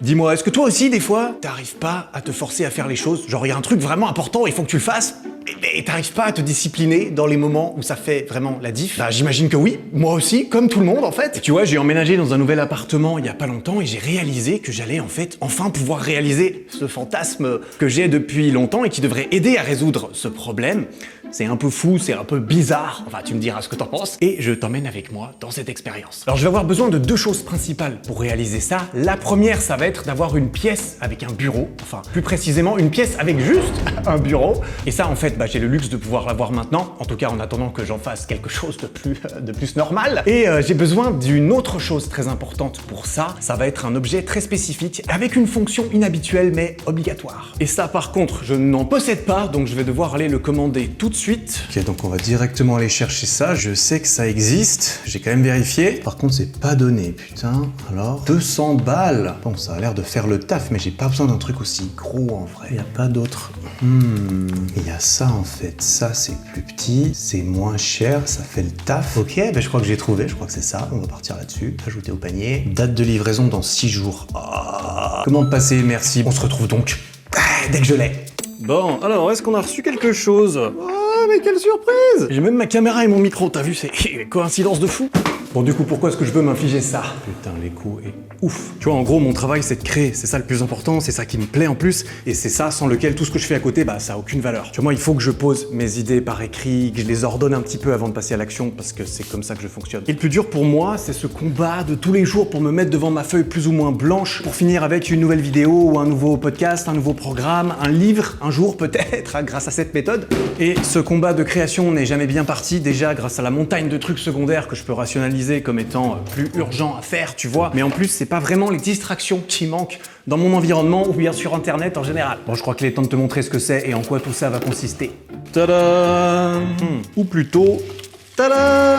Dis-moi, est-ce que toi aussi, des fois, t'arrives pas à te forcer à faire les choses? Genre, il y a un truc vraiment important, il faut que tu le fasses, et t'arrives pas à te discipliner dans les moments où ça fait vraiment la diff? Bah, j'imagine que oui, moi aussi, comme tout le monde, en fait. Et tu vois, j'ai emménagé dans un nouvel appartement il y a pas longtemps, et j'ai réalisé que j'allais, en fait, enfin pouvoir réaliser ce fantasme que j'ai depuis longtemps et qui devrait aider à résoudre ce problème. C'est un peu fou, c'est un peu bizarre, enfin tu me diras ce que t'en penses, et je t'emmène avec moi dans cette expérience. Alors je vais avoir besoin de deux choses principales pour réaliser ça. La première, ça va être d'avoir une pièce avec un bureau, enfin plus précisément une pièce avec juste un bureau. Et ça en fait, j'ai le luxe de pouvoir l'avoir maintenant, en tout cas en attendant que j'en fasse quelque chose de plus normal. Et j'ai besoin d'une autre chose très importante pour ça, ça va être un objet très spécifique avec une fonction inhabituelle mais obligatoire. Et ça par contre, je n'en possède pas, donc je vais devoir aller le commander tout de suite. Ok, donc on va directement aller chercher ça. Je sais que ça existe, j'ai quand même vérifié. Par contre, c'est pas donné, putain. Alors, 200 balles. Bon, ça a l'air de faire le taf, mais j'ai pas besoin d'un truc aussi gros en vrai. Il y a pas d'autre. Il y a ça en fait. Ça, c'est plus petit, c'est moins cher, ça fait le taf. Ok, je crois que j'ai trouvé, je crois que c'est ça. On va partir là-dessus. Ajouter au panier. Date de livraison dans 6 jours. Commande passée, merci. On se retrouve donc dès que je l'ai. Bon, alors, est-ce qu'on a reçu quelque chose? Oh, mais quelle surprise! J'ai même ma caméra et mon micro, t'as vu, c'est coïncidence de fou. Bon, du coup, pourquoi est-ce que je veux m'infliger ça? Putain, l'écho est ouf. Tu vois, en gros, mon travail, c'est de créer. C'est ça le plus important, c'est ça qui me plaît en plus. Et c'est ça sans lequel tout ce que je fais à côté, ça a aucune valeur. Tu vois, moi, il faut que je pose mes idées par écrit, que je les ordonne un petit peu avant de passer à l'action, parce que c'est comme ça que je fonctionne. Et le plus dur pour moi, c'est ce combat de tous les jours pour me mettre devant ma feuille plus ou moins blanche, pour finir avec une nouvelle vidéo ou un nouveau podcast, un nouveau programme, un livre, un jour peut-être, grâce à cette méthode. Et ce combat de création n'est jamais bien parti, déjà grâce à la montagne de trucs secondaires que je peux rationaliser comme étant plus urgent à faire, tu vois. Mais en plus, c'est pas vraiment les distractions qui manquent dans mon environnement ou bien sur Internet en général. Bon, je crois qu'il est temps de te montrer ce que c'est et en quoi tout ça va consister. Tada! Ou plutôt... Tada!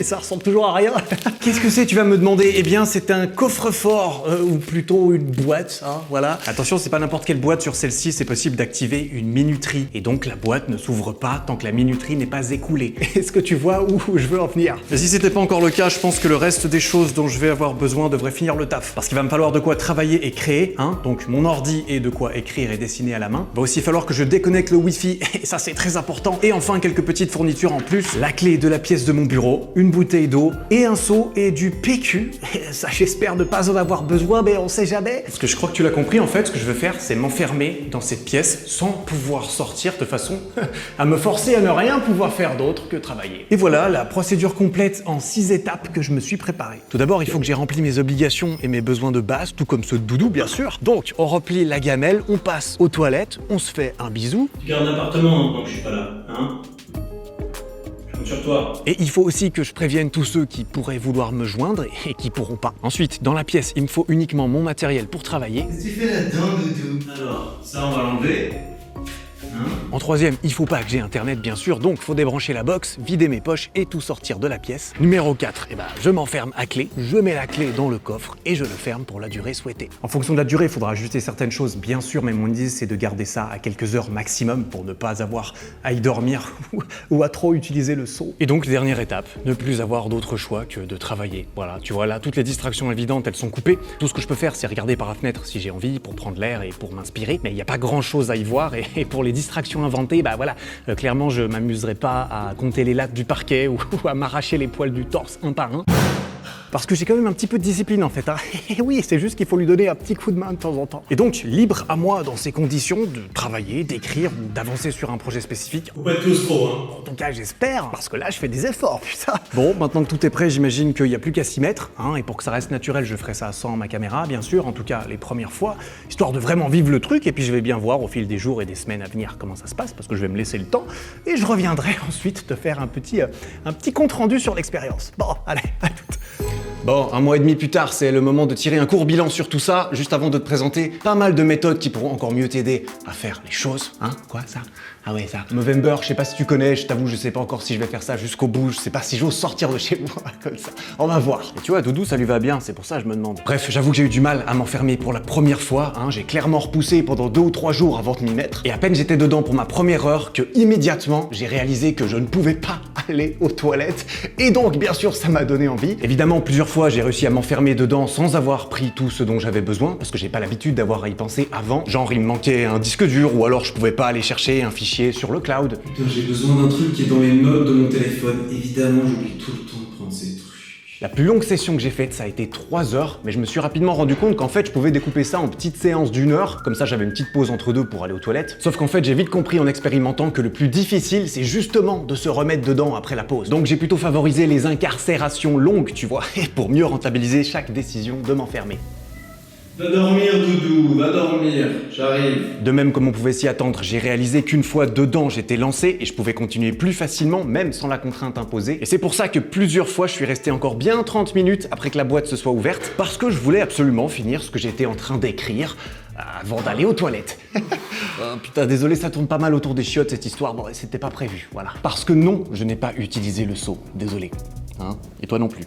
Ça ressemble toujours à rien. Qu'est-ce que c'est, tu vas me demander? Eh bien, c'est un coffre-fort, ou plutôt une boîte, hein, voilà. Attention, c'est pas n'importe quelle boîte, sur celle-ci, c'est possible d'activer une minuterie. Et donc, la boîte ne s'ouvre pas tant que la minuterie n'est pas écoulée. Est-ce que tu vois où je veux en venir? Mais si c'était pas encore le cas, je pense que le reste des choses dont je vais avoir besoin devrait finir le taf. Parce qu'il va me falloir de quoi travailler et créer, hein, donc mon ordi et de quoi écrire et dessiner à la main. Il va aussi falloir que je déconnecte le Wi-Fi, et ça c'est très important. Et enfin, quelques petites fournitures en plus. La clé de la pièce de mon bureau, une bouteille d'eau et un seau et du PQ. Ça, j'espère ne pas en avoir besoin, mais on sait jamais. Parce que je crois que tu l'as compris, en fait, ce que je veux faire, c'est m'enfermer dans cette pièce sans pouvoir sortir de façon à me forcer à ne rien pouvoir faire d'autre que travailler. Et voilà la procédure complète en 6 étapes que je me suis préparé. Tout d'abord, il faut que j'ai rempli mes obligations et mes besoins de base, tout comme ceux de Doudou, bien sûr. Donc, on remplit la gamelle, on passe aux toilettes, on se fait un bisou. Tu gardes l'appartement tant que je suis pas là, hein? Sur toi. Et il faut aussi que je prévienne tous ceux qui pourraient vouloir me joindre et qui pourront pas. Ensuite, dans la pièce, il me faut uniquement mon matériel pour travailler. Qu'est-ce que tu fais là-dedans, Doudou? Alors, ça on va l'enlever. En troisième, il faut pas que j'ai internet bien sûr, donc faut débrancher la box, vider mes poches et tout sortir de la pièce. Numéro 4, je m'enferme à clé, je mets la clé dans le coffre et je le ferme pour la durée souhaitée. En fonction de la durée, il faudra ajuster certaines choses bien sûr, mais mon idée c'est de garder ça à quelques heures maximum pour ne pas avoir à y dormir ou à trop utiliser le seau. Et donc dernière étape, ne plus avoir d'autre choix que de travailler. Voilà, tu vois là, toutes les distractions évidentes, elles sont coupées. Tout ce que je peux faire, c'est regarder par la fenêtre si j'ai envie pour prendre l'air et pour m'inspirer, mais il n'y a pas grand chose à y voir et pour les distractions inventées, clairement je m'amuserai pas à compter les lattes du parquet ou à m'arracher les poils du torse un par un. Parce que j'ai quand même un petit peu de discipline en fait, hein. Et oui, c'est juste qu'il faut lui donner un petit coup de main de temps en temps. Et donc, libre à moi dans ces conditions de travailler, d'écrire ou d'avancer sur un projet spécifique. Faut pas être claustro, hein. En tout cas, j'espère, parce que là, je fais des efforts, putain. Bon, maintenant que tout est prêt, j'imagine qu'il n'y a plus qu'à s'y mettre, hein, et pour que ça reste naturel, je ferai ça sans ma caméra, bien sûr, en tout cas les premières fois, histoire de vraiment vivre le truc, et puis je vais bien voir au fil des jours et des semaines à venir comment ça se passe, parce que je vais me laisser le temps, et je reviendrai ensuite te faire un petit compte rendu sur l'expérience. Bon, allez, à toutes. Bon, 1 mois et demi plus tard, c'est le moment de tirer un court bilan sur tout ça, juste avant de te présenter pas mal de méthodes qui pourront encore mieux t'aider à faire les choses. Hein? Quoi, ça? Ah ouais, ça. Movember, je sais pas si tu connais, je t'avoue, je sais pas encore si je vais faire ça jusqu'au bout, je sais pas si j'ose sortir de chez moi comme ça. On va voir. Et tu vois, Doudou, ça lui va bien, c'est pour ça que je me demande. Bref, j'avoue que j'ai eu du mal à m'enfermer pour la première fois, hein. J'ai clairement repoussé pendant 2 ou 3 jours avant de m'y mettre. Et à peine j'étais dedans pour ma première heure que immédiatement, j'ai réalisé que je ne pouvais pas aller aux toilettes. Et donc, bien sûr, ça m'a donné envie. Évidemment, plusieurs fois, j'ai réussi à m'enfermer dedans sans avoir pris tout ce dont j'avais besoin, parce que j'ai pas l'habitude d'avoir à y penser avant. Genre, il me manquait un disque dur, ou alors je pouvais pas aller chercher un fichier sur le cloud. Putain, j'ai besoin d'un truc qui est dans les notes de mon téléphone. Évidemment, j'oublie tout le temps de prendre ces trucs. La plus longue session que j'ai faite, ça a été 3 heures, mais je me suis rapidement rendu compte qu'en fait, je pouvais découper ça en petites séances d'1 heure, comme ça j'avais une petite pause entre deux pour aller aux toilettes. Sauf qu'en fait, j'ai vite compris en expérimentant que le plus difficile, c'est justement de se remettre dedans après la pause. Donc j'ai plutôt favorisé les incarcérations longues, tu vois, pour mieux rentabiliser chaque décision de m'enfermer. Va dormir, Doudou, va dormir, j'arrive. De même comme on pouvait s'y attendre, j'ai réalisé qu'une fois dedans, j'étais lancé et je pouvais continuer plus facilement, même sans la contrainte imposée. Et c'est pour ça que plusieurs fois, je suis resté encore bien 30 minutes après que la boîte se soit ouverte, parce que je voulais absolument finir ce que j'étais en train d'écrire avant d'aller aux toilettes. Putain, désolé, ça tourne pas mal autour des chiottes cette histoire, bon, c'était pas prévu, voilà. Parce que non, je n'ai pas utilisé le seau, désolé. Hein? Et toi non plus.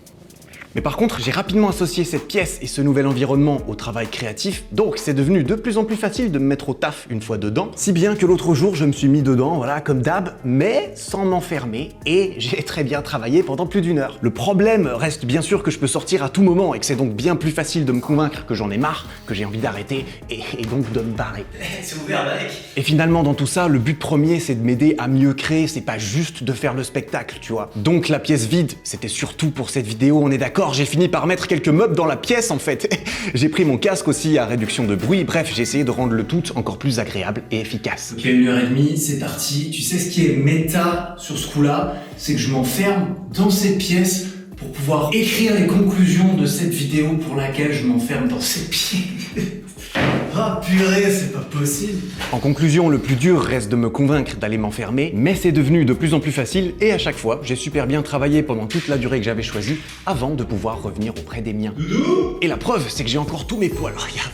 Mais par contre, j'ai rapidement associé cette pièce et ce nouvel environnement au travail créatif, donc c'est devenu de plus en plus facile de me mettre au taf une fois dedans, si bien que l'autre jour, je me suis mis dedans, voilà, comme d'hab, mais sans m'enfermer, et j'ai très bien travaillé pendant plus d'1 heure. Le problème reste bien sûr que je peux sortir à tout moment, et que c'est donc bien plus facile de me convaincre que j'en ai marre, que j'ai envie d'arrêter, et donc de me barrer. C'est ouvert, mec. Et finalement, dans tout ça, le but premier, c'est de m'aider à mieux créer, c'est pas juste de faire le spectacle, tu vois. Donc la pièce vide, c'était surtout pour cette vidéo, on est d'accord. J'ai fini par mettre quelques meubles dans la pièce en fait. J'ai pris mon casque aussi à réduction de bruit, bref, j'ai essayé de rendre le tout encore plus agréable et efficace. Ok, 1h30, c'est parti. Tu sais ce qui est méta sur ce coup-là, c'est que je m'enferme dans cette pièce pour pouvoir écrire les conclusions de cette vidéo pour laquelle je m'enferme dans cette pièce. Ah purée, c'est pas possible. En conclusion, le plus dur reste de me convaincre d'aller m'enfermer, mais c'est devenu de plus en plus facile et à chaque fois, j'ai super bien travaillé pendant toute la durée que j'avais choisie avant de pouvoir revenir auprès des miens. Doudou ? Et la preuve, c'est que j'ai encore tous mes poils, regarde.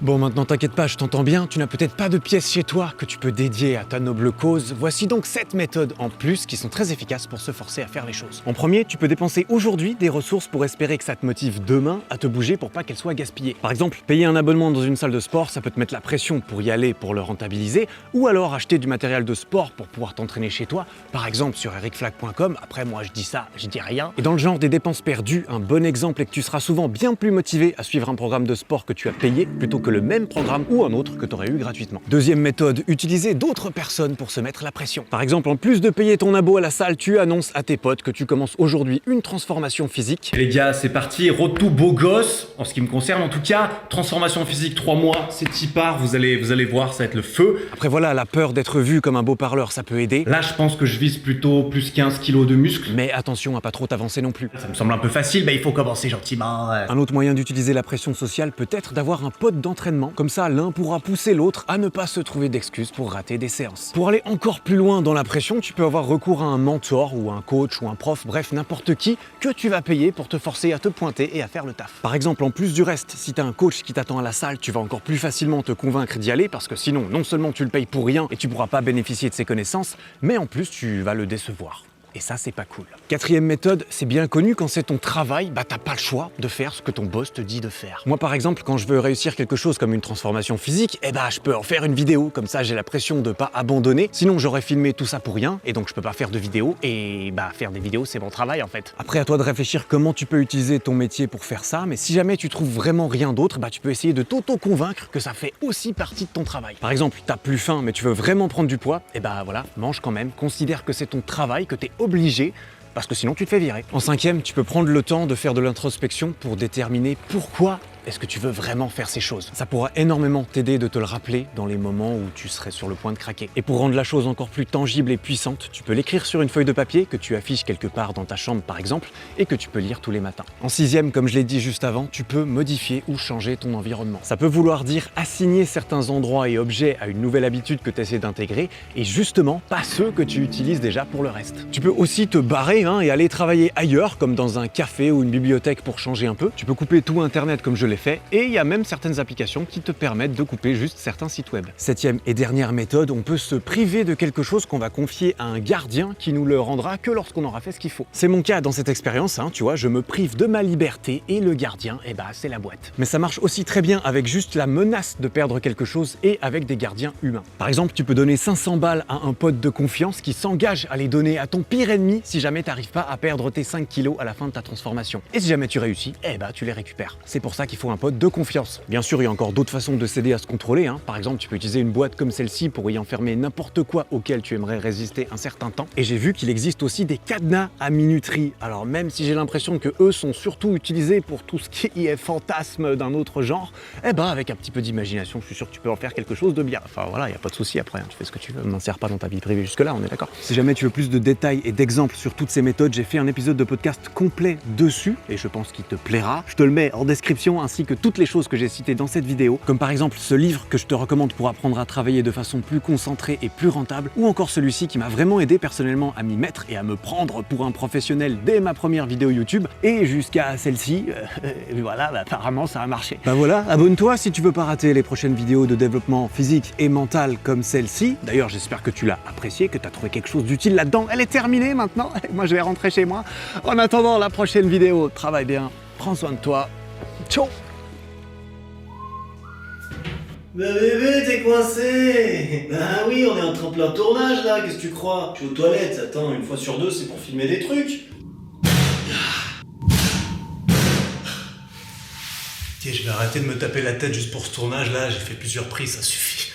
Bon, maintenant t'inquiète pas, je t'entends bien, tu n'as peut-être pas de pièce chez toi que tu peux dédier à ta noble cause. Voici donc 7 méthodes en plus qui sont très efficaces pour se forcer à faire les choses. En premier, tu peux dépenser aujourd'hui des ressources pour espérer que ça te motive demain à te bouger pour pas qu'elles soient gaspillées. Par exemple, payer un abonnement dans une salle de sport, ça peut te mettre la pression pour y aller pour le rentabiliser, ou alors acheter du matériel de sport pour pouvoir t'entraîner chez toi, par exemple sur ericflag.com. Après, moi je dis ça, je dis rien. Et dans le genre des dépenses perdues, un bon exemple est que tu seras souvent bien plus motivé à suivre un programme de sport que tu as payé plutôt que le même programme ou un autre que tu aurais eu gratuitement. Deuxième méthode, utiliser d'autres personnes pour se mettre la pression. Par exemple, en plus de payer ton abo à la salle, tu annonces à tes potes que tu commences aujourd'hui une transformation physique. Les gars, c'est parti, road to beau gosse, en ce qui me concerne en tout cas, transformation physique 3 mois, c'est t'y part, vous allez voir, ça va être le feu. Après voilà, la peur d'être vu comme un beau parleur, ça peut aider. Là, je pense que je vise plutôt plus 15 kilos de muscles. Mais attention à pas trop t'avancer non plus. Ça me semble un peu facile, il faut commencer gentiment. Un autre moyen d'utiliser la pression sociale peut être d'avoir un pote d'entraînement. Comme ça, l'un pourra pousser l'autre à ne pas se trouver d'excuses pour rater des séances. Pour aller encore plus loin dans la pression, tu peux avoir recours à un mentor ou un coach ou un prof, bref, n'importe qui que tu vas payer pour te forcer à te pointer et à faire le taf. Par exemple, en plus du reste, si t'as un coach qui t'attend à la salle, tu vas encore plus facilement te convaincre d'y aller parce que sinon, non seulement tu le payes pour rien et tu pourras pas bénéficier de ses connaissances, mais en plus tu vas le décevoir. Et ça, c'est pas cool. Quatrième méthode, c'est bien connu, quand c'est ton travail, t'as pas le choix de faire ce que ton boss te dit de faire. Moi, par exemple, quand je veux réussir quelque chose comme une transformation physique, je peux en faire une vidéo. Comme ça, j'ai la pression de pas abandonner. Sinon, j'aurais filmé tout ça pour rien, et donc je peux pas faire de vidéo. Et faire des vidéos, c'est mon travail, en fait. Après, à toi de réfléchir comment tu peux utiliser ton métier pour faire ça, mais si jamais tu trouves vraiment rien d'autre, tu peux essayer de t'auto-convaincre que ça fait aussi partie de ton travail. Par exemple, t'as plus faim, mais tu veux vraiment prendre du poids, voilà, mange quand même. Considère que c'est ton travail, que t'es obligé, parce que sinon tu te fais virer. En cinquième, tu peux prendre le temps de faire de l'introspection pour déterminer pourquoi est-ce que tu veux vraiment faire ces choses. Ça pourra énormément t'aider de te le rappeler dans les moments où tu serais sur le point de craquer. Et pour rendre la chose encore plus tangible et puissante, tu peux l'écrire sur une feuille de papier que tu affiches quelque part dans ta chambre par exemple, et que tu peux lire tous les matins. En sixième, comme je l'ai dit juste avant, tu peux modifier ou changer ton environnement. Ça peut vouloir dire assigner certains endroits et objets à une nouvelle habitude que tu essaies d'intégrer, et justement pas ceux que tu utilises déjà pour le reste. Tu peux aussi te barrer et aller travailler ailleurs, comme dans un café ou une bibliothèque pour changer un peu. Tu peux couper tout internet comme je l'ai l'effet, et il y a même certaines applications qui te permettent de couper juste certains sites web. Septième et dernière méthode, on peut se priver de quelque chose qu'on va confier à un gardien qui nous le rendra que lorsqu'on aura fait ce qu'il faut. C'est mon cas dans cette expérience, hein, tu vois, je me prive de ma liberté et le gardien, eh bah c'est la boîte. Mais ça marche aussi très bien avec juste la menace de perdre quelque chose et avec des gardiens humains. Par exemple, tu peux donner 500 balles à un pote de confiance qui s'engage à les donner à ton pire ennemi si jamais t'arrives pas à perdre tes 5 kilos à la fin de ta transformation. Et si jamais tu réussis, eh bah tu les récupères. C'est pour ça qu'il faut un pote de confiance. Bien sûr, il y a encore d'autres façons de s'aider à se contrôler, hein. Par exemple, tu peux utiliser une boîte comme celle-ci pour y enfermer n'importe quoi auquel tu aimerais résister un certain temps. Et j'ai vu qu'il existe aussi des cadenas à minuterie. Alors même si j'ai l'impression que eux sont surtout utilisés pour tout ce qui est fantasme d'un autre genre, eh bah avec un petit peu d'imagination, je suis sûr que tu peux en faire quelque chose de bien. Enfin voilà, il n'y a pas de souci après, hein. Tu fais ce que tu veux. N'en sers pas dans ta vie privée jusque-là, on est d'accord. Si jamais tu veux plus de détails et d'exemples sur toutes ces méthodes, j'ai fait un épisode de podcast complet dessus et je pense qu'il te plaira. Je te le mets en description ainsi que toutes les choses que j'ai citées dans cette vidéo, comme par exemple ce livre que je te recommande pour apprendre à travailler de façon plus concentrée et plus rentable, ou encore celui-ci qui m'a vraiment aidé personnellement à m'y mettre et à me prendre pour un professionnel dès ma première vidéo YouTube et jusqu'à celle-ci, voilà, bah, apparemment ça a marché. Bah voilà, abonne-toi si tu veux pas rater les prochaines vidéos de développement physique et mental comme celle-ci. D'ailleurs, j'espère que tu l'as appréciée, que tu as trouvé quelque chose d'utile là-dedans. Elle est terminée maintenant, moi je vais rentrer chez moi. En attendant la prochaine vidéo, travaille bien, prends soin de toi. Ciao. Mais bébé, t'es coincé! Ah oui, on est en plein tournage là, qu'est-ce que tu crois? Je suis aux toilettes, attends, une fois sur deux, c'est pour filmer des trucs. Tiens, je vais arrêter de me taper la tête juste pour ce tournage là, j'ai fait plusieurs prises, ça suffit.